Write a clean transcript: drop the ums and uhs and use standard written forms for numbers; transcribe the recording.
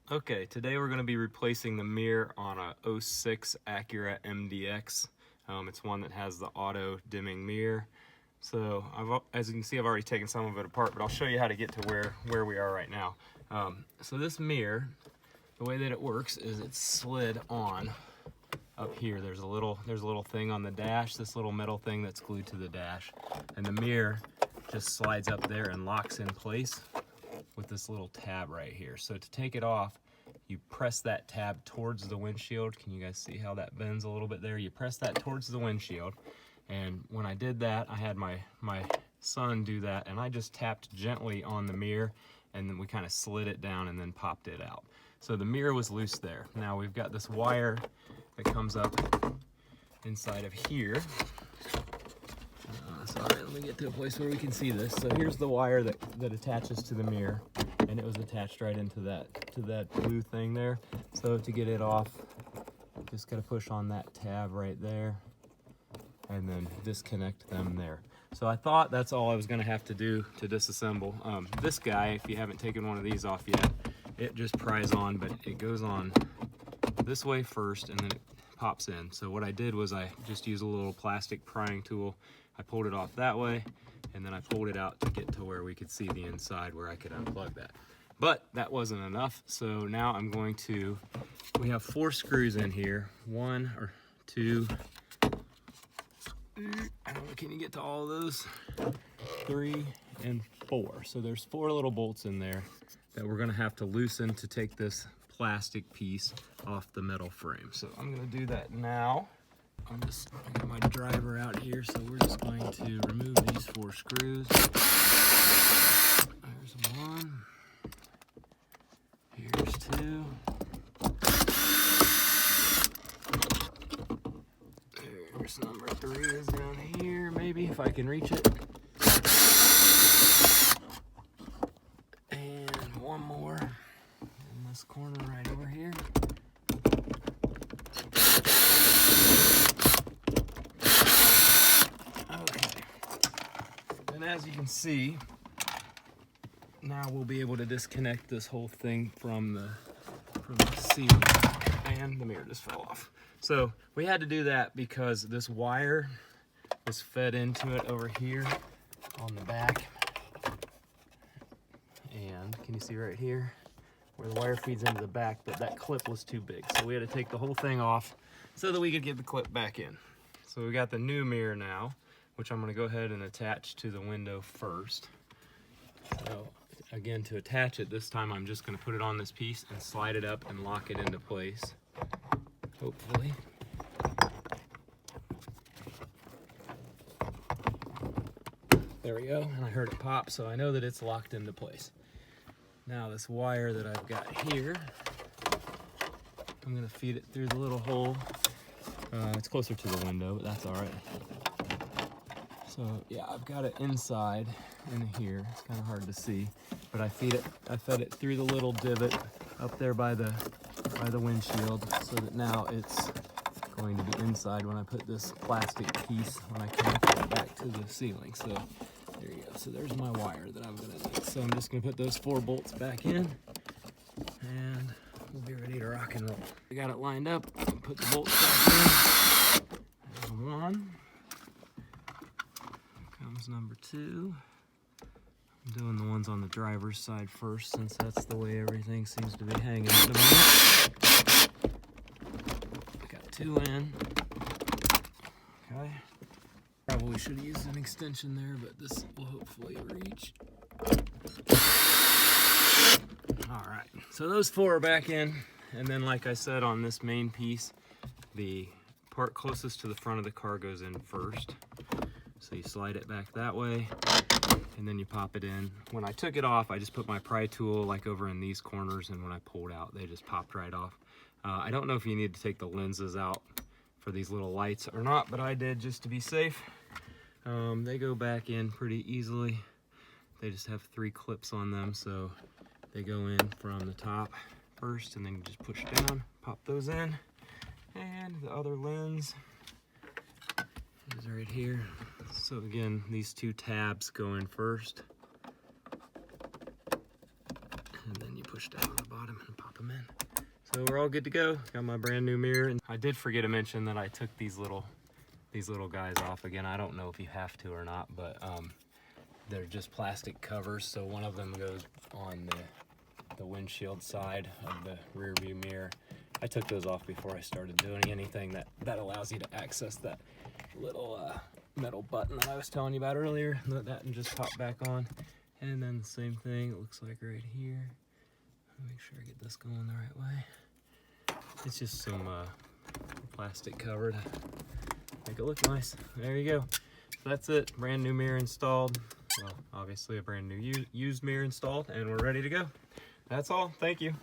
Okay, today we're going to be replacing the mirror on a '06 Acura MDX. It's one that has the auto dimming mirror. So as you can see, I've already taken some of it apart, but I'll show you how to get to where we are right now. So this mirror, the way that it works is it's slid on up here. There's a little thing on the dash, this little metal thing that's glued to the dash, and the mirror just slides up there and locks in place with this little tab right here. So to take it off, you press that tab towards the windshield. Can you guys see how that bends a little bit there? You press that towards the windshield, and when I did that, I had my son do that, and I just tapped gently on the mirror, and then we kind of slid it down and then popped it out. So the mirror was loose there. Now we've got this wire that comes up inside of here. Sorry, let me get to a place where we can see this. So here's the wire that attaches to the mirror, and it was attached right into that blue thing there. So to get it off, just gotta push on that tab right there and then disconnect them there. So I thought that's all I was gonna have to do to disassemble. This guy, if you haven't taken one of these off yet, it just pries on, but it goes on this way first and then it pops in. So what I did was I just used a little plastic prying tool. I pulled it off that way, and then I pulled it out to get to where we could see the inside where I could unplug that. But that wasn't enough, so now we have 4 screws in here. 1 or 2, I don't know, can you get to all of those? 3 and 4. So there's 4 little bolts in there that we're gonna have to loosen to take this plastic piece off the metal frame. So I'm gonna do that now. I got my driver out here, so we're just going to remove these 4 screws. There's 1. Here's 2. There's number 3 is down here, maybe, if I can reach it. And 1 more in this corner right over here. And as you can see, now we'll be able to disconnect this whole thing from the ceiling, and the mirror just fell off. So we had to do that because this wire was fed into it over here on the back. And can you see right here where the wire feeds into the back, but that clip was too big. So we had to take the whole thing off so that we could get the clip back in. So we got the new mirror now, which I'm going to go ahead and attach to the window first. So again, to attach it, this time I'm just going to put it on this piece and slide it up and lock it into place, hopefully. There we go, and I heard it pop, so I know that it's locked into place. Now this wire that I've got here, I'm going to feed it through the little hole. It's closer to the window, but that's all right. So yeah, I've got it inside in here. It's kind of hard to see, but I fed it through the little divot up there by the windshield, so that now it's going to be inside when I put this plastic piece, when I connect it back to the ceiling. So there you go. So there's my wire that I'm gonna need. So I'm just gonna put those 4 bolts back in, and we'll be ready to rock and roll. I got it lined up. Put the bolts back in. There's 1. Comes number 2. I'm doing the ones on the driver's side first, since that's the way everything seems to be hanging at the moment. I got 2 in. Okay. Probably should have used an extension there, but this will hopefully reach. Alright, so those 4 are back in, and then like I said, on this main piece, the part closest to the front of the car goes in first. So you slide it back that way, and then you pop it in. When I took it off, I just put my pry tool like over in these corners, and when I pulled out, they just popped right off. I don't know if you need to take the lenses out for these little lights or not, but I did just to be safe. They go back in pretty easily. They just have 3 clips on them, so they go in from the top first, and then you just push down, pop those in, and the other lens is right here. So again, these 2 tabs go in first, and then you put push down on the bottom and pop them in. So we're all good to go. Got my brand new mirror. And I did forget to mention that I took these little guys off again. I don't know if you have to or not, but they're just plastic covers. So one of them goes on the windshield side of the rear view mirror. I took those off before I started doing anything that allows you to access that little metal button that I was telling you about earlier. Let that and just pop back on. And then the same thing, it looks like right here. Make sure I get this going the right way. It's just some plastic cover to make it look nice. There you go. So that's it. Brand new mirror installed. Well, obviously a brand new used mirror installed, and we're ready to go. That's all. Thank you.